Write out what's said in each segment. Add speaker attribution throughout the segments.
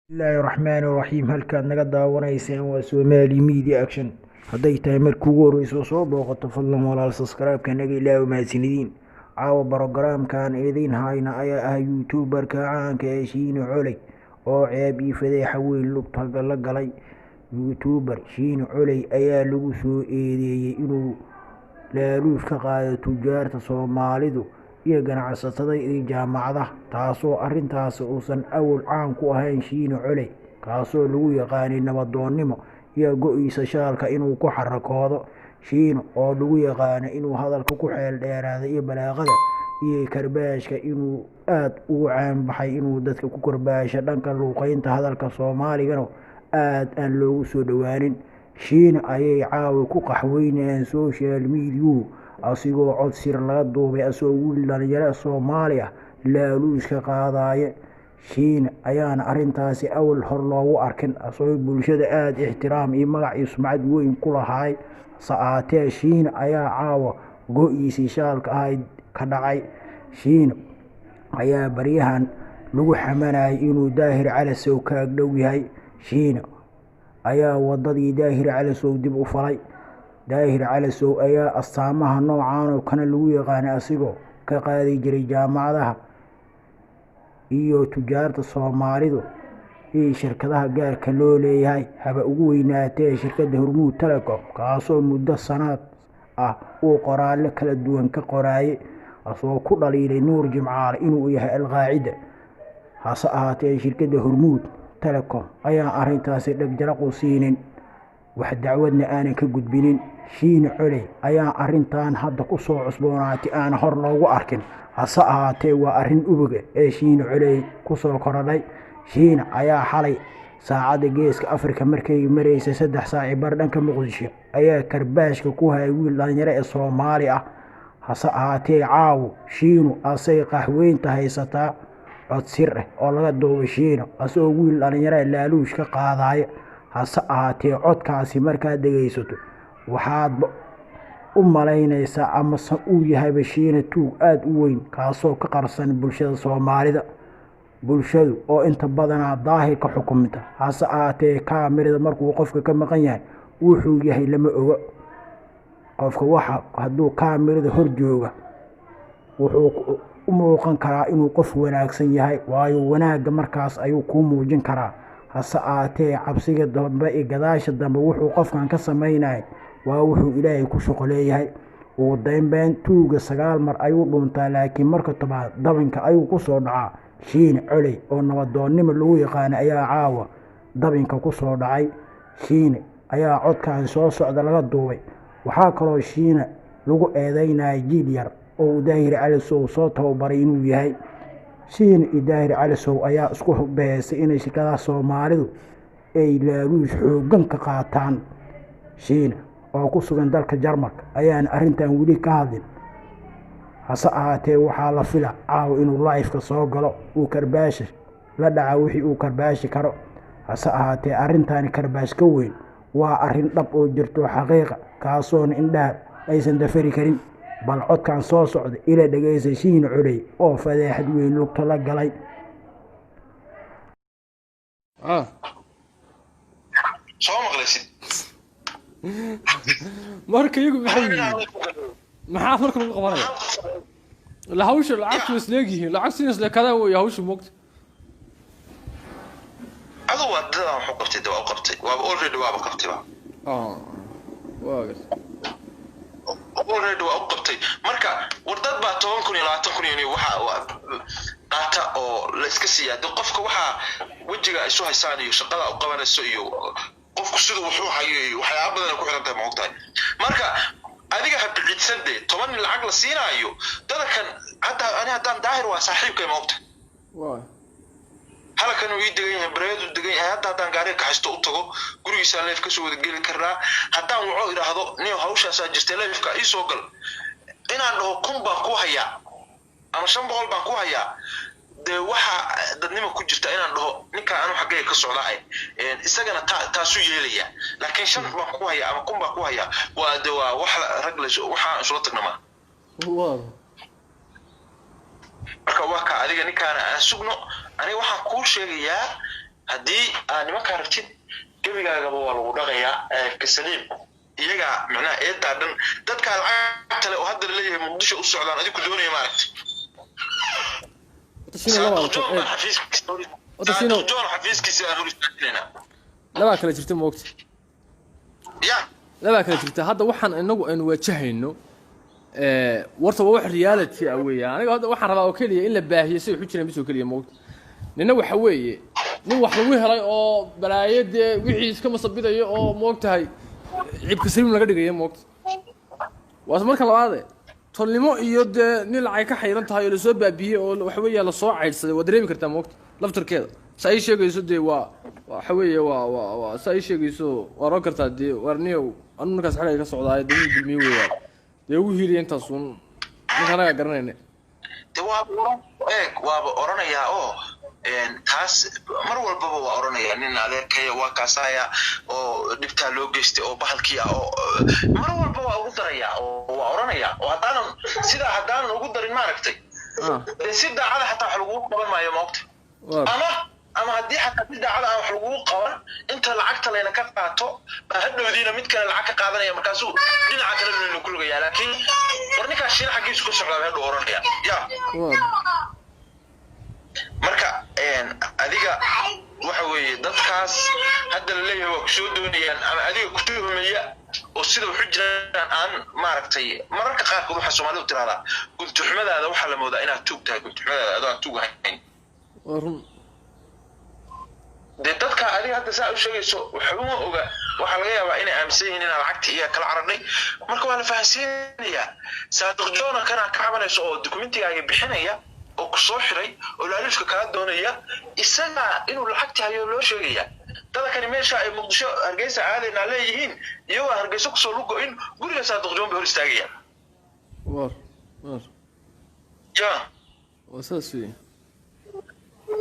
Speaker 1: bismillaahi raxmaani raxiim halkaad naga daawanaysaan waa Somali Media Action hadday tahay markii ugu horreysay soo booqato fadlan walaal subscribe-ka naga ilaawi mahadsanidin caawa barogaraamkan idiin hayna ayaa ah youtuberka caanka ee Shiine Coley oo ceeb iyo fadeexa weyn lugta la galay youtuber Shiine Coley ayaa lagu soo eedeeyay inuu laaluush ka qaado tujaarta Soomaalidu iyo ganacsatada iyo jaamacadaha taasoo arintaas uusan awal caan ku ahayn Shiine Coley kaasoo lagu yaqaanay nabadoonnimo iyo go'iisa shaalka inuu ku xarakoodo Shiine oo lagu yaqaanay inuu hadalka ku xeel dheeraado iyo balaaqada iyo karbaashka inuu aad ugu caan baxay inuu dadka ku karbaasho dhanka luqeynta hadalka Soomaaliga aad aan loogu soo dhawaanin Shiine ayay caawa ku qaxweynayaan social media asigoo cod sir laga duubay asoo wiil dhalinyaro Soomaali ah laaluushka qaadaya Shiine ayaana arintaasi awal hor loogu arkin asoo bulshada aad ixtiraam iyo magac iyo sumcad weyn ku lahaay saacatee Shiine ayaa caawa go'iisii shaalka ahayd ka dhacay Shiine ayaa baryahan lagu xamanayay inuu Daahir Calasow ka dhow yahay Shiine ayaa wadadii Daahir Calasow dib u falay Daahir Calasow ayaa astaamaha noocaan oo kana lagu yaqaan asigoo ka qaadi jiray jaamacadaha iyo tujaarta Soomaalidu iyo shirkadaha gaarka loo leeyahay haba ugu weynaatee shirkadda Hormuud Telecom kaasoo muddo sanad ah uu qoraallo kala duwan ka qoraayay asoo ku dhaliilay Nuur Jimcaale inuu yahay al-qaacida hase ahaatee shirkadda Hormuud Telecom ayaa arintaasi dhagjaraq u siinin wax dacwadna aanan ka gudbinin Shiine Coley ayaa arintan hadda ku soo cusboonaatay aan hor loogu arkin hase ahaatee waa arin ubuga ee Shiine Coley ku soo korodhay Shiine ayaa xalay saacada geeska Afrika markay mareysay 3 saac bar dhanka Muqdisho ayaa karbaashka ku hayay wiil dhalinyaro ee Soomaali ah hase ahaatee caawo Shiine asay qaxweynta haysataa cod sir ah oo laga duubay Shiine asoo wiil dhalinyaro laaluush ka qaadaya hase ahaatee codkaasi markaad dhageysato waxaad u malaynaysaa ama uu yahay Shiine tuug aad u weyn kaasoo ka qarsan bulshada Soomaalida bulshadu oo inta badan daahir ka xukumta hase ahaatee kaamirada markuu qofka ka maqan yahay wuxuu yahay lama oga qofka waxa haduu kaamirada hor jooga wuxuu u muuqan karaa inuu qof wanaagsan yahay waayo wanaaga markaas ayuu ku muujin karaa hase ahaatee cabsiga dambe iyo gadaasha dambe wuxuu qofkan ka sameynay waa wuxuu Ilaahay ku shaqaleeyahay oo dambeyn tuuga 9 mar ayuu dhuntaa laakiin marka tobaad dabinka ayuu ku soo dhacaa Shiine Coley oo nabadoonnimo lagu yaqaan ayaa caawa dabinka ku soo dhacay Shiine ayaa codkan soo socda laga duubay waxa kaloo Shiine lagu eedeynay jiil yar oo Daahir Calasow soo tababaray inuu yahay Shiine iyo Daahir Calasow ayaa isku beesay inay shirkadaha Soomaalidu ay laaluush xooggan ka qaataan Shiine oo ku sugan dalka Jarmalka ayaan arintan wali ka hadlin hase ahaatee waxaa la filaa caaw inuu live-ka soo galo uu karbaash la dhaca wixii uu karbaashi karo hase ahaatee arintan karbaash ka weyn waa arin dhab oo jirto xaqiiqa kaasoo indhaha aysan dafari karin bal codkan soo socda ila dhageysay Shiine Coley oo fadeexad weyn lugta la galay
Speaker 2: soo maqlaysid
Speaker 3: marka iyagu maxaa marka lagu qabanaya la hawsha lacagtu isleegihiin lacag sidaas la kada way hawsha moogta
Speaker 2: adoo wadada wax u qabtay dawaa qabtay waa already waa qabtay
Speaker 3: waa
Speaker 2: already waa u qabtay marka wardad baa 10,000 iyo 20,000 waxa qaata oo la iska siyaado qofka waxa wajiga isu haysaan iyo shaqada u qabanayso iyo qofku sidoo wuxuu hayo waxyaabo badan ku xiran tahay moogtahay marka adiga ha bixisande 10 lacag la siinaayo dadkan haddaan Daahir waa saaxiibkay moogtahay
Speaker 3: waa
Speaker 2: halkan uu degan yahay bareedu degan yahay haddaan gaari ka haysto u tago gurigiisa leef ka soo wada gali karnaa haddaan wuxuu iraahdo niyo hawshaas jirtay leefka ii soo gal inaan dhaho kun baan ku hayaa ama 500 baan ku hayaa de waxa dadnimo ku jirta inaan dhaho ninka aanu xagee ka socdaay isagana taasu yeelaya laakiin 5 baan ku hayaa ama kun baan ku hayaa waa wax rag la waxa isla tagnama
Speaker 3: waa
Speaker 2: marka waa ka adiga ninkaan aan sugno aniga waxaan ku sheegayaa haddii aan nimanka aragtid gabigaagaba waa lagu dhaqayaa kasaliim iyaga macnaha eedaa dhan dadka lacagta leh oo hadda leeyahay muqdisho u socdaan adigu doonaya maaragtay
Speaker 3: labaa kala jirta moogta labaa kala jirta hadda waxaan inagu aynu wajahayno warta waa wax reality ah weeyaan aniga hadda waxaan rabaa oo kaliya in la baahiyo si wuxuu jireen bisoo kaliya moogta nina waxa weeye nin wax lagu helay oo balaayade wixii iska masabidayo oo moogtahay cibka saliim laga dhigayo moogta waa marka labaad tolnimo iyo de nin lacag ka xayran tahay oo la soo baabiyay oo waxa weeye la soo caydsaday waa dareemi kartaa moogta laftarkeeda say sheegayso de waxa weeye waa say sheegayso waa roo kartaa de warniyo anu markaas xalay ka socdaa dawladda dulmiye weeyaan de ugu hiiliyay intaas uun ninka garanayna
Speaker 2: de waaba oranayaa oo taas mar walbaba waa oranayaa nin adeerkaya waa kaasaya oo dhibtaa loo geystay oo bahalkii ah oo mar walba waa ugu daraya oo waa oranayaa oo haddaanan ugu darin maaragtay si daacada xataa wax lagugu qaban maayo moogta ama haddii xataa si daacada aan wax lagugu qaban inta lacagta layna ka qaato baa hadhowdiina mid kale lacag ka qaadanaya markaasuu dhinaca kale layna ku lugayaa laakiin war ninkaas shiina xaggiisu ka socdaa hadhow oranaya ya marka adiga waxa weeye dadkaas hadda la leeyahay waa kusoo doonayaan ama adiga ku tuhumaya oo sida wuxuu jiraan aan maaragtay mararka qaarkood waxa Soomaalidu tiraahdaa gudtuxmadaada waxa la moodaa inaad tuugtahay gudtuxmadaada adoo aan tuug ahayn dadka adiga hadda saa u sheegayso waxa uu oga waxa laga yaabaa inay aaminsan yihiin in lacagta iyo kala caradhay marka waa la fahansiinayaa Saadiq Joona kana ka cabanayso oo dokumentiga bixinaya oo ku soo xiray oo laalishka ka doonaya isaga inuu lacagta hayo loo sheegaya dadkani meesha ay muqdisho Hargeysa aadayna leeyihiin iyo Hargeysa ku soo lugo in guriga Saadiq Joon bay hor istaagaya ja
Speaker 3: wasaasi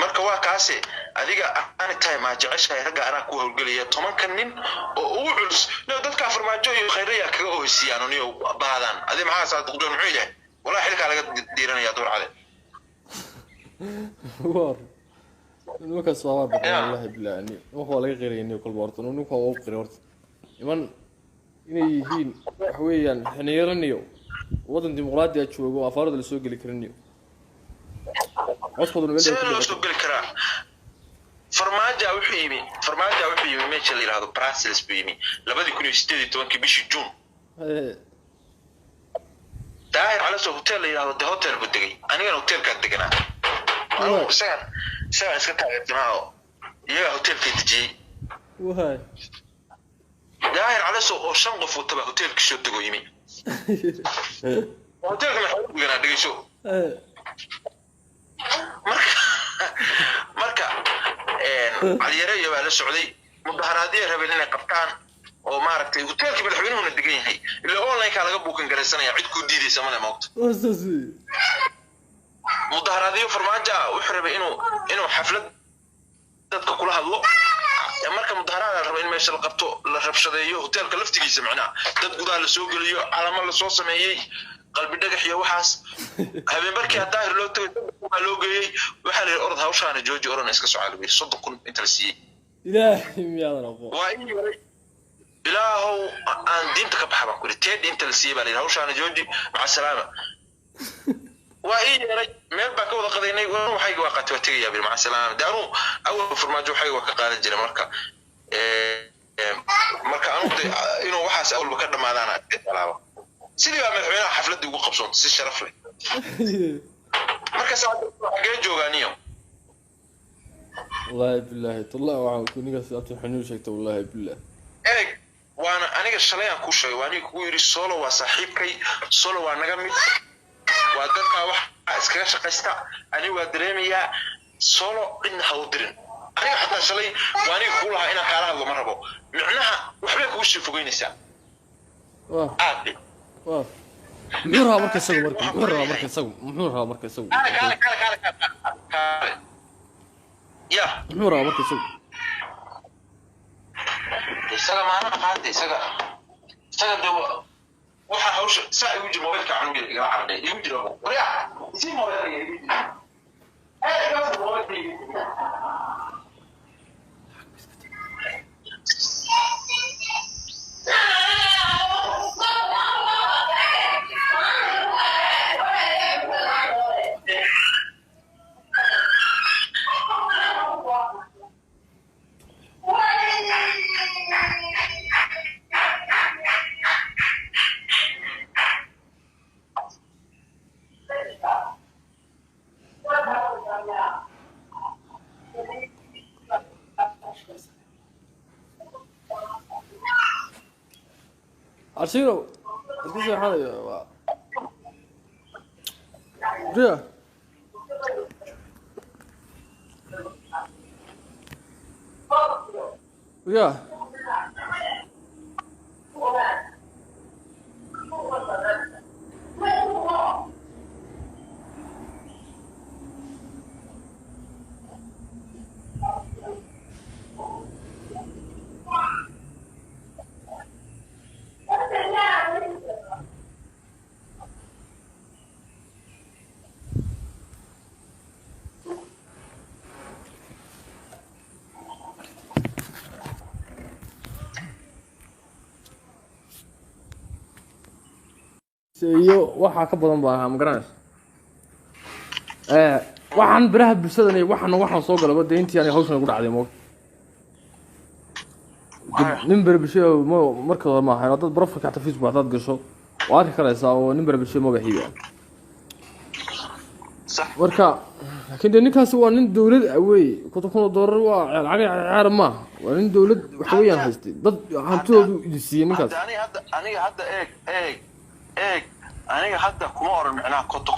Speaker 2: marka waa kaasi adiga aan tahay ma jeceshahay raga ana ku hawlgaliya 10 nin oo ugu culus dadka farmaajo iyo khayriya kaga oosiyaan oo niyo baadan adi maxaa Saadiq Joon muxuu yahay wallahi xilka laga diiranaya door cade
Speaker 3: war nuka sabab wallahi bilaani waxa laga qeyriyay kul boorto nuka oo qeyriyay iman inay yihiin wax weeyaan xaniiraniyo wadan dimuqraadi ah joogo afaarada la soo gali karaniyo codkoodu meel
Speaker 2: ay soo gali karaan farmaajo wuxuu yimi meesha la yiraahdo Brussels buu yimi 2018 bishii June daahir cala soo hotel la yiraahdo hotel buu degay aniga hotelka deganaa سان اسكت تاعو يا هوتيل كيتجي
Speaker 3: وهاي
Speaker 2: داير على سو شنقف وتبع هوتيل كشو دغو يمي هوتيل ما حقنا دغيشو marka علي يريا baa la socday mudaharaadii rabeen inay qabtaan oo maaragtay hotelka madaxweynuhu degan yahay ilaa online ka laga buukan gareysanaya cid ku diidaysa ma moogto mudaharaadii farmaajo wuxuu rabay inuu xaflad dadka kula hadlo marka mudaharaad rabay in meesha la qabto la rabshadeeyo hotelka laftigiisa macnaa dad gudaha la soo geliyo calamo la soo sameeyay qalbi dhagax iyo waxaas habeen barkii daahir loo tagay loo geeyay waxa la orod hawshaan jooji oran iska socdo 30 inta la siiyay
Speaker 3: ilaahi miyaad rabo
Speaker 2: waa ilaahu aan diinta ka baxba ku teed inta la siiyay baa hawshaan jooji maca salaama وإيه مال بكو قضيني وحي وقت وتجي مع السلامة دارو أول فرماجو حي وكقال الجري مركا مركا أنا إنه وحاس أول بكرة ما أنا أتكلم سيدي بقى مدحونا حفلة دي وقبصون سي شرف لي مركا ساعة جاي جوغانيو
Speaker 3: والله بالله طلع وعاو كوني قصدت حنون شكت والله بالله
Speaker 2: إيه وأنا الشليان كوشي وأنا كويري سولو وصاحبكي سولو وأنا جميل وادلka wax iskaga shaqaysta ani waa dareemaya solo in hawdirin aniga xataa shalay waani ku lahaa ina qaala hadlo ma rabo micnaha waxba ku sii fogeynaysaa
Speaker 3: muxuu rabaa marka isagu
Speaker 2: ya
Speaker 3: muxuu rabaa marka
Speaker 2: isaga maana qaatay isaga waxa hawsha saa ugu jiro mobilka canuga iga carday igu jiro wariya si mobilka igu jiro
Speaker 3: أرسينو أرسينو هذا جا يا iyo waxa ka badan baa ma garanaysa waxaan baraha bulshada waxaan soo galaba deyntii aan hawshan ugu dhacday moog nin baraha bulshada marka ma ahayn dad profile ka Facebook dad gasho waa arki karaysaa oo nin baraha bulshada magaciiba
Speaker 2: صح
Speaker 3: marka laakiin ninkaas waa nin dawlad away $1,000 waa lacag ma waa nin dawlad wax weeyaan haystay dad hantoodu idisiin ninkaas
Speaker 2: aniga hadda eeg aniga hadda kuma oran macnaa qoto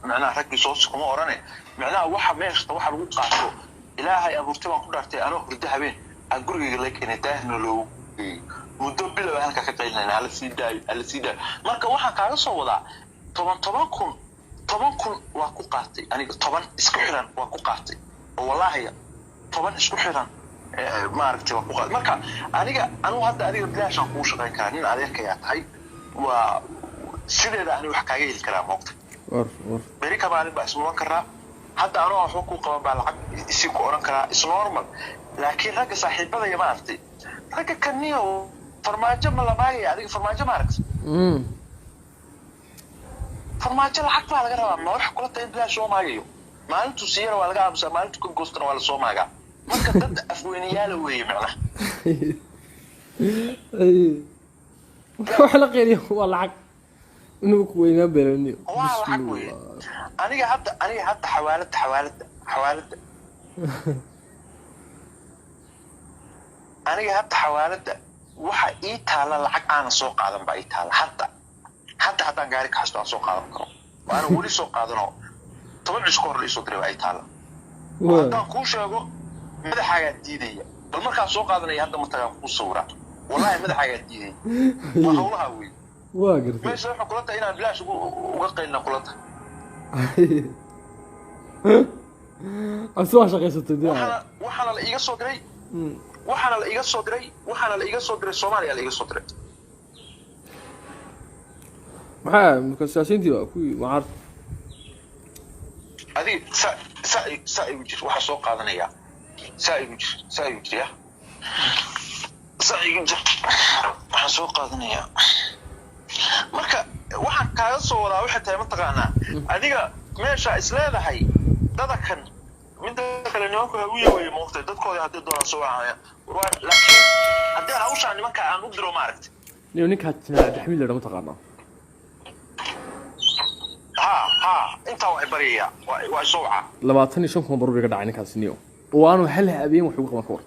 Speaker 2: macnaa raggi soo kuma orane macnaa waxa meeshta waxa lagu qaato ilaahay abuurtay waan ku dhaartay anoo hurdo habeen aan gurigayga la keenay daahno loo muddo bilow halka ka qaylnaa la sii daa marka waxaan kaaga soo wadaa 10 kun waa ku qaatay aniga 10 isku xiran waa ku qaatay oo wallahi 10 isku xiran ma aragtay waa ku qaatay marka anigu hadda adiga bilaashan ku shaqayn karaa nin adeerkaya tahay waa sideeda aan wax kaaga heli karaa moogta bari ka maalin baa isma karaa hadda anoo wax ku qaban baa lacag isi ku oran karaa is normal laakiin ragga saaxiibada ma aragtay ragga kaniyo farmaajo ma la maagay adiga farmaajo ma aragtay farmaajo lacag baa laga rabaa ma wax kula tahay bilaash soo maagayo maalintu siiyana waa laga aamusaa maalintu ka goostana waa la soo maagaa marka dad afweynayaal weeye macnaha
Speaker 3: wax la qeeliyo waa lacag inuu ku weynaa beelaniyo
Speaker 2: waa lacag weeye aniga hadda xawaalada aniga hadda xawaalada waxa ii taala lacag aan soo qaadan baa ii taala hadda haddaan gaari ka xasto aan soo qaadan karo waana weli soo qaadano 10 cisho hor la soo diray ay taala haddaan kuu sheego madaxaaga diidaya bal markaa soo qaadanaya hadda ma tagaan ku sawira wallahi madaxaaga diidaya waa hawlaha weey
Speaker 3: waa gartay
Speaker 2: meesha waxa kula tahay inaan bilaash uga qaylna kula tahay
Speaker 3: asoo shaqaysatay
Speaker 2: waxana la iga soo diray waxana la iga soo diray Soomaaliya la iga soo diray
Speaker 3: maxaa marka siyaasiyiintii waa kuwii macar
Speaker 2: adi sa'i wajir waxa soo qaadanaya sa'i wajir ya sa'i wajir waxa soo qaadanaya marka waxaan kaaga soo wadaa waxa tahay ma taqaanaa adiga meesha isleedahay dadakan mid kale nimanku ha u yeeyo moqtay dadkooda hadii doona soo waayaan laakiin hadii hawshaan nimanka aan u diro ma aragtay
Speaker 3: ninka taxmiil lama taqaanaa
Speaker 2: inta wax bariya waa sooca
Speaker 3: $25 ka dhacay ninkaas niyo waanu hal habeen wax ugu qaban karo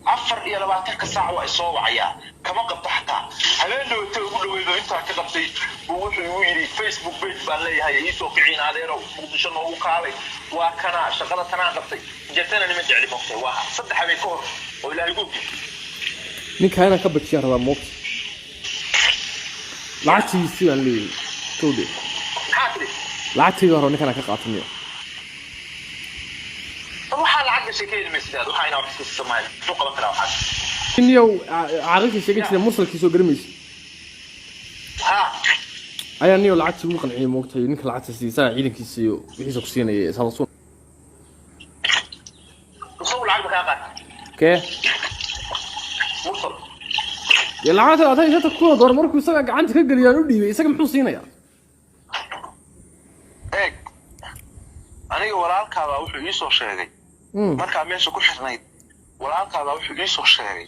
Speaker 2: 24 ka saac waa soo wacaya kama qabto xataa habeen dhawto ugu dhaweedo inta ka qabtay wuxuu u yiri Facebook page baan leeyahay ii soo kicin adeero muqdisho noogu kaalay waa kana shaqada tanaan qabtay jeetana nima jecli moqtay waa 3 habeen ka hor oo ilaahay ugu
Speaker 3: ninkaana ka bajiya rabaa moqtay lacagtiisi aan leeyahay toode lacagtiga hore ninkan ka qaatay
Speaker 2: waxa lacag sheekay meeshaad waxa ina wax ka sameeyay soo qaban kara waxa
Speaker 3: inuu caaqilka sheegay sida musalkiisa soo garmaysa ayaa niyo lacagtii ugu qanciyay moogtay ninka lacagta siisaa ciidankiisa iyo wixiisa ku siinayay Samsung
Speaker 2: soo lacag ka qaat
Speaker 3: kee
Speaker 2: mursal
Speaker 3: ya lacagta aday inta ku door markuu isaga gacanta ka galiyaan u dhiibay isaga muxuu siinayaa
Speaker 2: aniga walaalkaaba wuxuu ii soo sheegay marka meesha ku xirnayd walaalkaaba wuxuu ii soo sheegay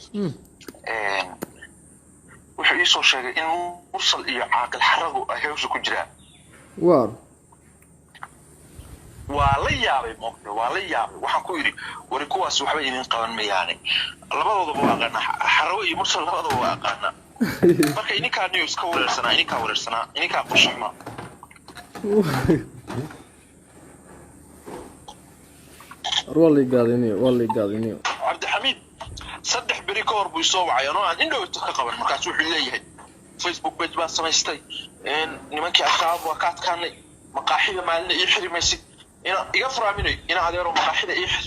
Speaker 2: wuxuu ii soo sheegay in mursal iyo caaqil xaragu ay hawsha ku jiraan waa la yaabay moqdo waa la yaabay waxaan ku yiri wari kuwaas waxba idin qaban mayaane labadooduba waa aqaana xarago iyo mursal labadooduba waa aqaana marka ininkaa niyo iska wareersanaa ininkaa qushuma
Speaker 3: والله قاعديني
Speaker 2: cabdixamiid 3 beri ka hor buu soo wacay anoo aan indhowta ka qaban markaas wuxuu leeyahay Facebook page baa samaystay nimankii asxaab waa ka adkaanay maqaaxida maalin ii xirimaysid ina iga furaaminay ina adeero maqaaxida ii xir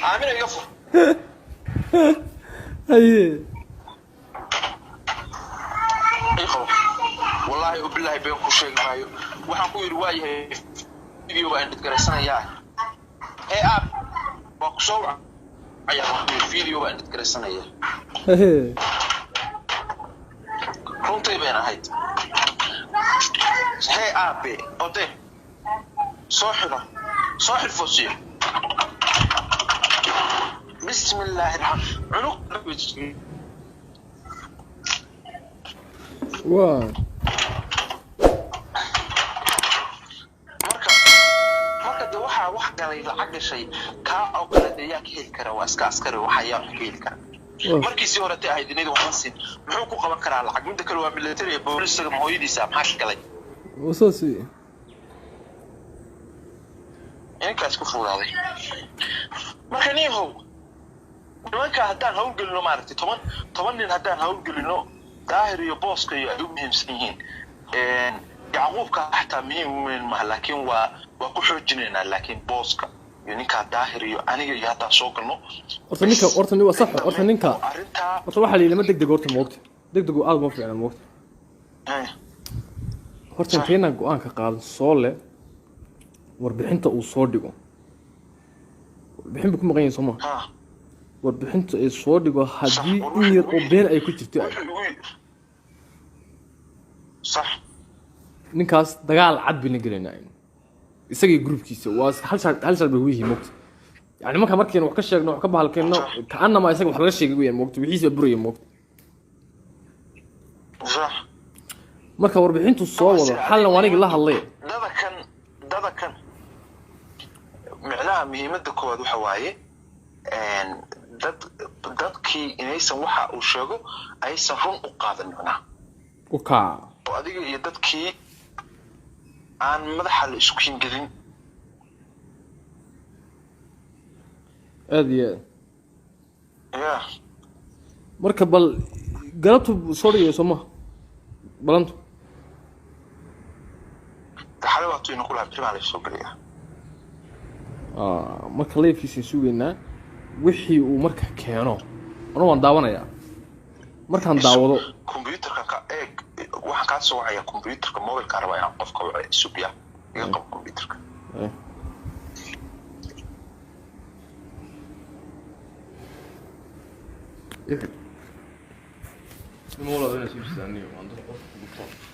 Speaker 2: aamina iga fur والله وبالله بينكم شيء مايو waxaan ku yiri waayahay video baan dhigaraysanayaa ab waa ku soo ayaa video baan dhigaraysanayaa runtii baan ahayd ab ode soo xirfosiyo bismillaahi rahmaan
Speaker 3: واو
Speaker 2: marka de wax galay lacag gashay ka oo kala deeyaa ka heli kara waa iska askari waxa yaa ka heli kara markiisii hore ay dinida waxaan siin muxuu ku qaban karaa lacag midda kale waa military booliska mooyadiisa maxaa galay
Speaker 3: وصوصي
Speaker 2: inkaas ku fuudaaday marka niyow nimanka haddaan hawl gelino maaragtay 10 nin haddaan hawl gelino daahir iyo booska iyo ay u muhiimsan yihiin yacquubka xataa muhiim weyn ma laakiin waa ku xoojinaynaa laakiin booska iyo ninka daahir iyo aniga iyo haddaan soo galno
Speaker 3: horta ninka waa sax horta ninka horta waxa la yidhi degdeg horta moogta degdeg aad ma fiicna moogta horta inteena go'aan ka qaadan soo le warbixinta uu soo dhigo warbixin ku maqan yahay Soomaa warbixinta ay soo dhigo haddii in yar oo been ay ku jirto
Speaker 2: صح
Speaker 3: ninkaas dagaal cad bin galinaa isagii groupkiisa waa hal shal bay wixii moogta yani markaan wax ka sheegno wax ka bahalkeeno kaana ma isaga wax laga sheegay weeyaan moogta wixiisa buraya moogta
Speaker 2: صح
Speaker 3: marka warbixintu soo wado xalna waaniga la hadlay
Speaker 2: dadakan macnaha muhiimadda koowaad waxa waaye dadkii inaysan waxa uu sheego aysan run u qaadan macnaha adiga iyo dadkii aan madaxa la isku kingelin
Speaker 3: adiya marka bal galabtu soo dhigay Soomaa balantu
Speaker 2: taxawaatu inuu kula primaal soo galiya
Speaker 3: marka leefkiisa suugeynaa wixii uu marka keeno ana waan daawanayaa markaan daawado
Speaker 2: computerka ka eeg waxa ka soo wacaya computerka mobilka raba inaan qofka wacay suubiya iga qab computerka
Speaker 3: الموضوع ده انا سيبس ثاني وعنده قف